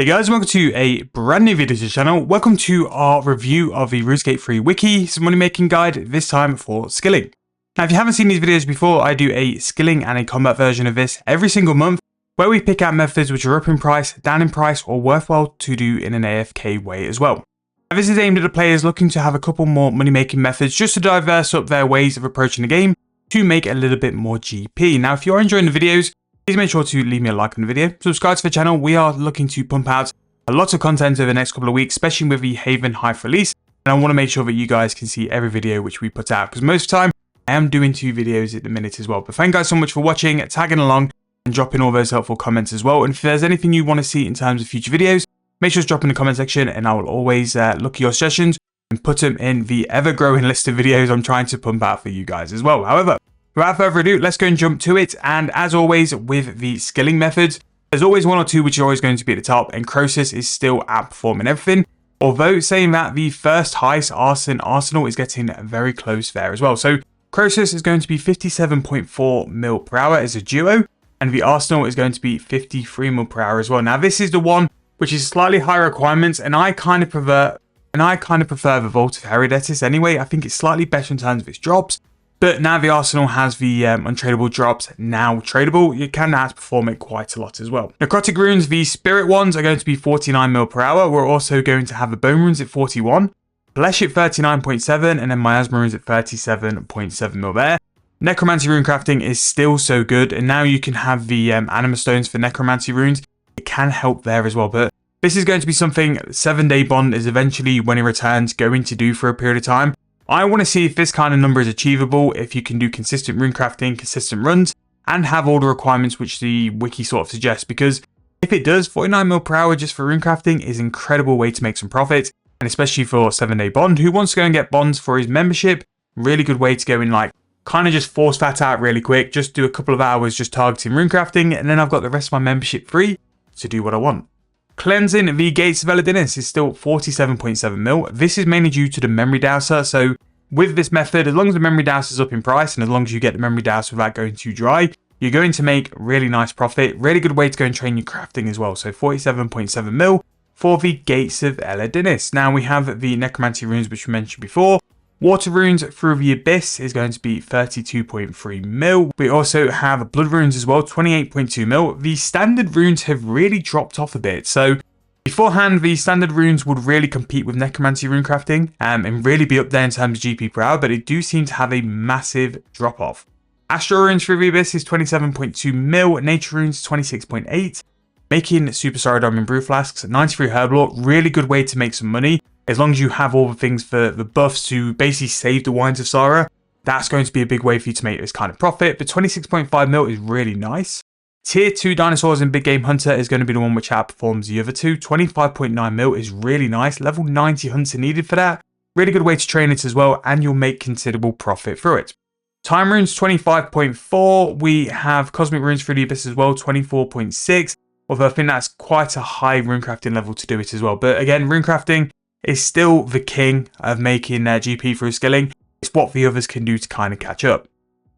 Hey guys, welcome to a brand new video to the channel. Welcome to our review of the Runescape 3 Wiki, some money making guide, this time for skilling. Now if you haven't seen these videos before, I do a skilling and a combat version of this every single month, where we pick out methods which are up in price, down in price, or worthwhile to do in an AFK way as well. Now this is aimed at the players looking to have a couple more money making methods just to diverse up their ways of approaching the game to make a little bit more GP. Now if you are enjoying the videos, please make sure to leave me a like on the video, subscribe to the channel. We are looking to pump out a lot of content over the next couple of weeks, especially with the Haven Hive release. And I want to make sure that you guys can see every video which we put out, because most of the time I am doing 2 videos at the minute as well. But thank you guys so much for watching, tagging along, and dropping all those helpful comments as well. And if there's anything you want to see in terms of future videos, make sure to drop in the comment section, and I will always look at your suggestions and put them in the ever-growing list of videos I'm trying to pump out for you guys as well. However, without further ado, let's go and jump to it. And as always with the skilling methods, there's always one or two which are always going to be at the top, and Croesus is still outperforming everything. Although saying that, the first highest Arsenal is getting very close there as well. So Croesus is going to be 57.4 mil per hour as a duo, and the Arsenal is going to be 53 mil per hour as well. Now this is the one which is slightly higher requirements, and I kind of prefer the Vault of Herodotus anyway. I think it's slightly better in terms of its drops. But now the Arsenal has the untradeable drops now tradable, you can now outperform it quite a lot as well. Necrotic runes, the spirit ones are going to be 49 mil per hour. We're also going to have the bone runes at 41, flesh at 39.7, and then miasma runes at 37.7 mil there. Necromancy rune crafting is still so good, and now you can have the anima stones for necromancy runes. It can help there as well, but this is going to be something 7-day bond is eventually, when it returns, going to do for a period of time. I want to see if this kind of number is achievable, if you can do consistent rune crafting, consistent runs, and have all the requirements which the wiki sort of suggests, because if it does, 49 mil per hour just for rune crafting is an incredible way to make some profit, and especially for 7-day bond, who wants to go and get bonds for his membership, really good way to go in, like, kind of just force that out really quick, just do a couple of hours just targeting rune crafting, and then I've got the rest of my membership free to do what I want. Cleansing the Gates of Elidinus is still 47.7 mil. This is mainly due to the memory dowser. So with this method, as long as the memory dowser is up in price, and as long as you get the memory dowser without going too dry, you're going to make really nice profit. Really good way to go and train your crafting as well. So 47.7 mil for the Gates of Elidinus. Now we have the necromancy runes, which we mentioned before. Water runes through the Abyss is going to be 32.3 mil. We also have blood runes as well, 28.2 mil. The standard runes have really dropped off a bit. So beforehand, the standard runes would really compete with necromancy rune crafting and really be up there in terms of GP per hour, but it do seem to have a massive drop off. Astral runes through the Abyss is 27.2 mil. Nature runes 26.8. Making super sorrow diamond brew flasks, 93 herb lore, really good way to make some money. As long as you have all the things for the buffs to basically save the wines of Sara, that's going to be a big way for you to make this kind of profit. But 26.5 mil is really nice. Tier 2 dinosaurs and big game hunter is going to be the one which outperforms the other two. 25.9 mil is really nice. Level 90 hunter needed for that. Really good way to train it as well, and you'll make considerable profit through it. Time runes 25.4. We have cosmic runes through the Abyss as well, 24.6. Although I think that's quite a high rune crafting level to do it as well. But again, rune crafting is still the king of making GP through skilling. It's what the others can do to kind of catch up.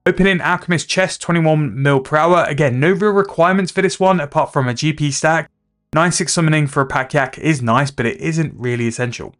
Opening Alchemist chest, 21 mil per hour. Again, no real requirements for this one apart from a GP stack. 9/6 summoning for a pack yak is nice, but it isn't really essential.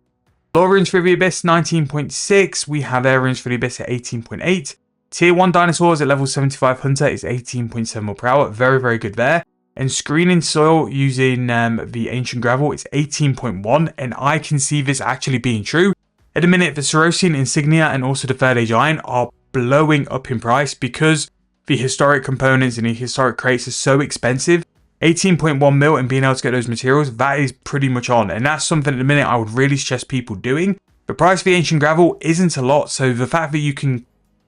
Lore runes for the Abyss, 19.6. We have air runes for the Abyss at 18.8. Tier 1 dinosaurs at level 75 hunter is 18.7 mil per hour. Very, very good there. And screening soil using the ancient gravel is 18.1, and I can see this actually being true. At the minute, the Cerosian insignia and also the 3rd age iron are blowing up in price because the historic components and the historic crates are so expensive. 18.1 mil and being able to get those materials, that is pretty much on, and that's something at the minute I would really suggest people doing. The price of the ancient gravel isn't a lot, so the fact that you can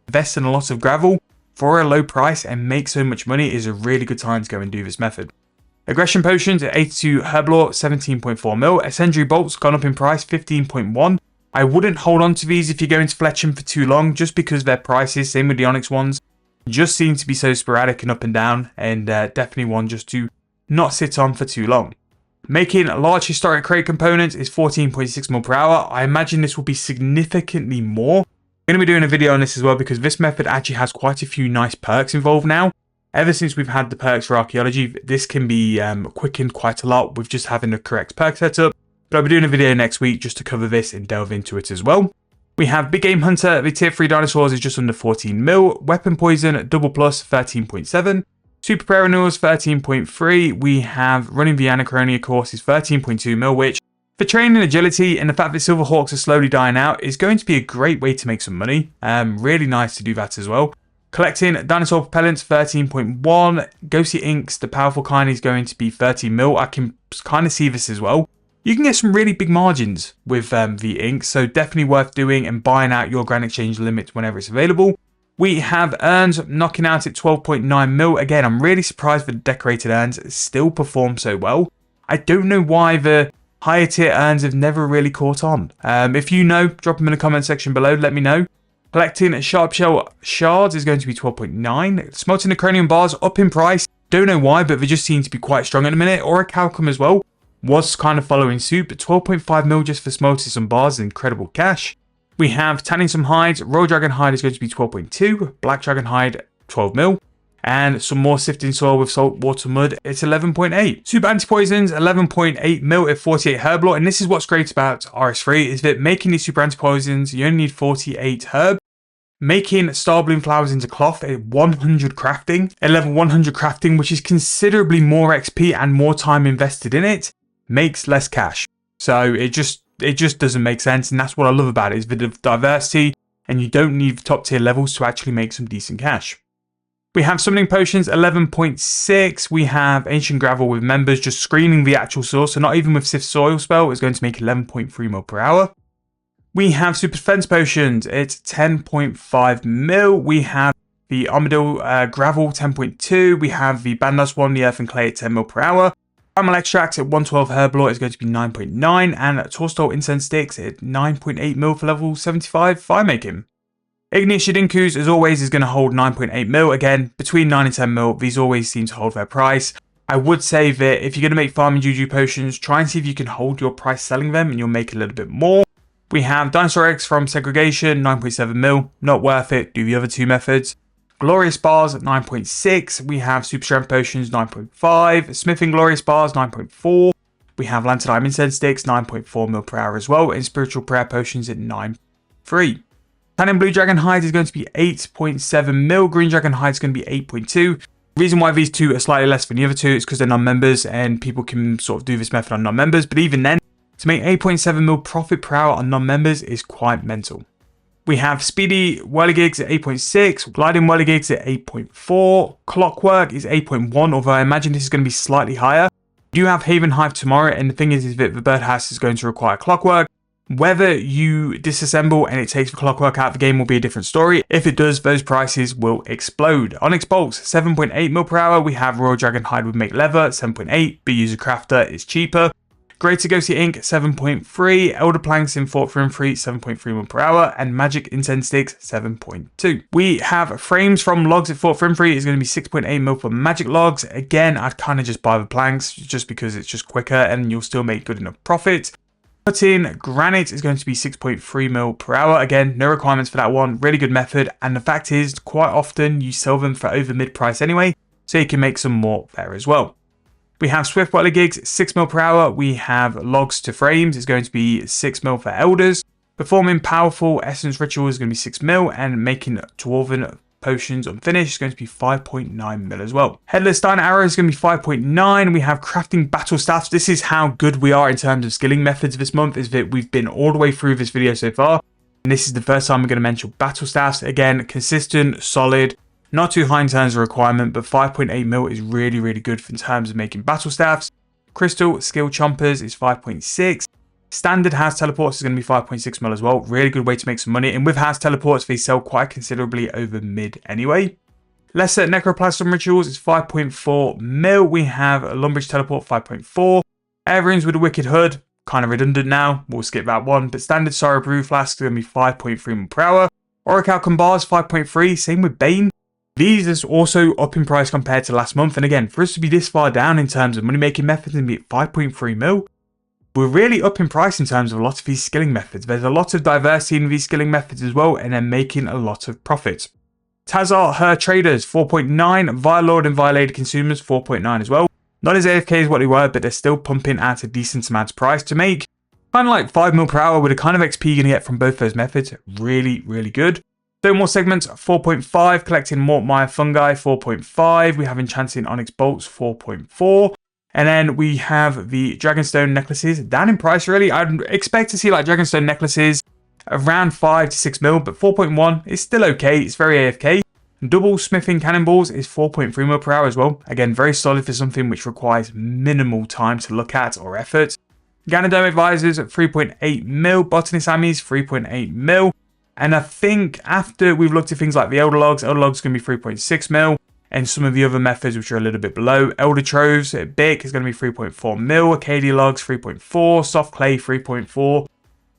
invest in a lot of gravel for a low price and make so much money is a really good time to go and do this method. Aggression potions at 82 herb lore, 17.4 mil. Ascendery bolts gone up in price, 15.1. I wouldn't hold on to these if you're going to fletch them for too long, just because their prices, same with the onyx ones, just seem to be so sporadic and up and down, and definitely one just to not sit on for too long. Making large historic crate components is 14.6 mil per hour. I imagine this will be significantly more. I'm going to be doing a video on this as well because this method actually has quite a few nice perks involved now. Ever since we've had the perks for Archaeology, this can be quickened quite a lot with just having the correct perk setup. But I'll be doing a video next week just to cover this and delve into it as well. We have Big Game Hunter, the tier 3 dinosaurs is just under 14 mil. Weapon Poison, Double Plus, 13.7. Super Perennials, 13.3. We have Running the Anachronia course is 13.2 mil, which for training agility and the fact that Silverhawks are slowly dying out is going to be a great way to make some money. Really nice to do that as well. Collecting Dinosaur Propellants, 13.1. Ghostly Inks, the powerful kind, is going to be 13 mil. I can kind of see this as well. You can get some really big margins with the inks, so definitely worth doing and buying out your Grand Exchange limit whenever it's available. We have urns knocking out at 12.9 mil. Again, I'm really surprised that the decorated urns still perform so well. I don't know why the higher tier urns have never really caught on. If you know, drop them in the comment section below, let me know. Collecting Sharp Shell Shards is going to be 12.9. Smelting Acronium Bars up in price. Don't know why, but they just seem to be quite strong at the minute. Or a Calcum as well was kind of following suit, but 12.5 mil just for smelting some bars is incredible cash. We have tanning some hides. Royal Dragon Hide is going to be 12.2. Black Dragon Hide, 12 mil. And some more sifting soil with saltwater mud, it's 11.8. Super Anti-Poisons, 11.8 mil at 48 herb lore. And this is what's great about RS3 is that making these Super Anti-Poisons, you only need 48 herb. Making Star Bloom Flowers into cloth at 100 crafting, at level 100 crafting, which is considerably more XP and more time invested in it, makes less cash. So it just doesn't make sense, and that's what I love about it, is the diversity, and you don't need top tier levels to actually make some decent cash. We have Summoning Potions, 11.6. We have Ancient Gravel with members, just screening the actual source, so not even with Sift Soil spell, is going to make 11.3 mil per hour. We have Super Defense Potions, it's 10.5 mil. We have the Armadillo Gravel, 10.2. We have the Bandos one, the Earth and Clay at 10 mil per hour. Primal Extracts at 112 herb lore is going to be 9.9, and Torstol Incense Sticks at 9.8 mil for level 75 fire making. Igneous Shadinkus, as always, is going to hold 9.8 mil. Again, between 9 and 10 mil, these always seem to hold their price. I would say that if you're going to make farming juju potions, try and see if you can hold your price selling them and you'll make a little bit more. We have Dinosaur Eggs from Segregation, 9.7 mil. Not worth it. Do the other two methods. Glorious Bars at 9.6. We have Super Strength Potions 9.5. Smithing Glorious Bars 9.4. We have Lanternite Incense Sticks 9.4 mil per hour as well. And Spiritual Prayer Potions at 9.3. Tannin Blue Dragon Hide is going to be 8.7 mil. Green Dragon Hide is going to be 8.2. The reason why these two are slightly less than the other two is because they're non-members and people can sort of do this method on non-members. But even then, to make 8.7 mil profit per hour on non-members is quite mental. We have Speedy Whirligigs at 8.6, Gliding Whirligigs at 8.4, Clockwork is 8.1, although I imagine this is going to be slightly higher. We do have Haven Hive tomorrow, and the thing is that the birdhouse is going to require Clockwork. Whether you disassemble and it takes the Clockwork out of the game will be a different story. If it does, those prices will explode. Onyx Bolts, 7.8 mil per hour. We have Royal Dragon Hide with Make Leather, 7.8, but User Crafter is cheaper. Greater Ghostly Ink, 7.3, Elder Planks in Fort Frimfree, 7.3 mil per hour, and Magic Incense Sticks, 7.2. We have Frames from Logs at Fort Frimfree, is going to be 6.8 mil for Magic Logs. Again, I'd kind of just buy the planks, just because it's just quicker, and you'll still make good enough profit. Put-in Granite is going to be 6.3 mil per hour. Again, no requirements for that one, really good method, and the fact is, quite often you sell them for over mid-price anyway, so you can make some more there as well. We have Swift Whirligigs, 6 mil per hour. We have Logs to Frames, is going to be 6 mil for Elders. Performing Powerful Essence Ritual is going to be 6 mil, and making Dwarven Potions Unfinished is going to be 5.9 mil as well. Headless Dino Arrow is going to be 5.9. We have Crafting Battle Staffs. This is how good we are in terms of skilling methods this month, is that we've been all the way through this video so far. And this is the first time we're going to mention Battle Staffs. Again, consistent, solid. Not too high in terms of requirement, but 5.8 mil is really, really good in terms of making battle staffs. Crystal Skill Chompers is 5.6. Standard House Teleports is going to be 5.6 mil as well. Really good way to make some money. And with House Teleports, they sell quite considerably over mid anyway. Lesser Necroplasm Rituals is 5.4 mil. We have a Lumbridge Teleport, 5.4. Air Runes with a Wicked Hood, kind of redundant now. We'll skip that one. But Standard Sorrow Brew Flask is going to be 5.3 mil per hour. Orichalcum Bars, 5.3. Same with Bane. These is also up in price compared to last month, and again, for us to be this far down in terms of money making methods and be at 5.3 mil, we're really up in price in terms of a lot of these skilling methods. There's a lot of diversity in these skilling methods as well, and they're making a lot of profit. Tazar, her traders, 4.9. Vilelord and Violated consumers, 4.9 as well. Not as AFK as what they were, but they're still pumping out a decent amount of price to make. Kind of like 5 mil per hour with the kind of XP you're going to get from both those methods. Really, really good. Stonewall segments, 4.5. Collecting Mort Mire Fungi, 4.5. We have Enchanting Onyx Bolts, 4.4. And then we have the Dragonstone necklaces down in price, really. I'd expect to see like Dragonstone necklaces around 5 to 6 mil, but 4.1 is still okay. It's very AFK. Double smithing cannonballs is 4.3 mil per hour as well. Again, very solid for something which requires minimal time to look at or effort. Ganodome advisors at 3.8 mil. Botanist Amis, 3.8 mil. And I think after we've looked at things like the Elder Logs is going to be 3.6 mil. And some of the other methods which are a little bit below. Elder Troves at Bic is going to be 3.4 mil. Acadia Logs, 3.4. Soft Clay, 3.4.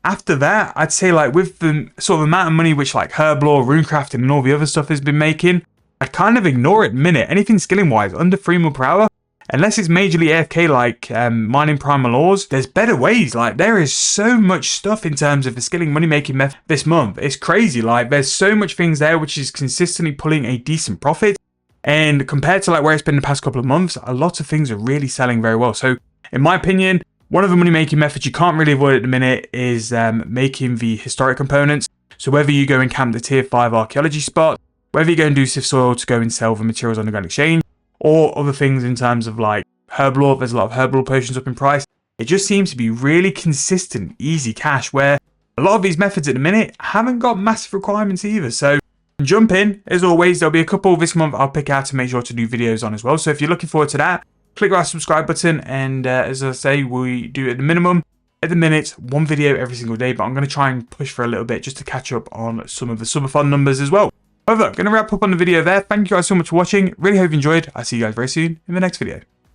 After that, I'd say like with the sort of amount of money which like Herblore, Runecrafting and all the other stuff has been making, I'd kind of ignore it a minute. Anything skilling wise under 3 mil per hour, unless it's majorly AFK like mining primal ores, there's better ways. Like there is so much stuff in terms of the skilling money making method this month. It's crazy. Like there's so much things there which is consistently pulling a decent profit. And compared to like where it's been the past couple of months, a lot of things are really selling very well. So in my opinion, one of the money making methods you can't really avoid at the minute is making the historic components. So whether you go and camp the tier 5 archaeology spot, whether you go and do sift soil to go and sell the materials on the Grand Exchange, or other things in terms of like Herblore, there's a lot of Herblore potions up in price. It just seems to be really consistent, easy cash, where a lot of these methods at the minute haven't got massive requirements either. So jump in. As always, there'll be a couple this month I'll pick out to make sure to do videos on as well. So if you're looking forward to that, click that subscribe button, and as I say, we do at the minimum, at the minute, one video every single day, but I'm going to try and push for a little bit just to catch up on some of the Subathon numbers as well. However, I'm going to wrap up on the video there. Thank you guys so much for watching. Really hope you enjoyed. I'll see you guys very soon in the next video.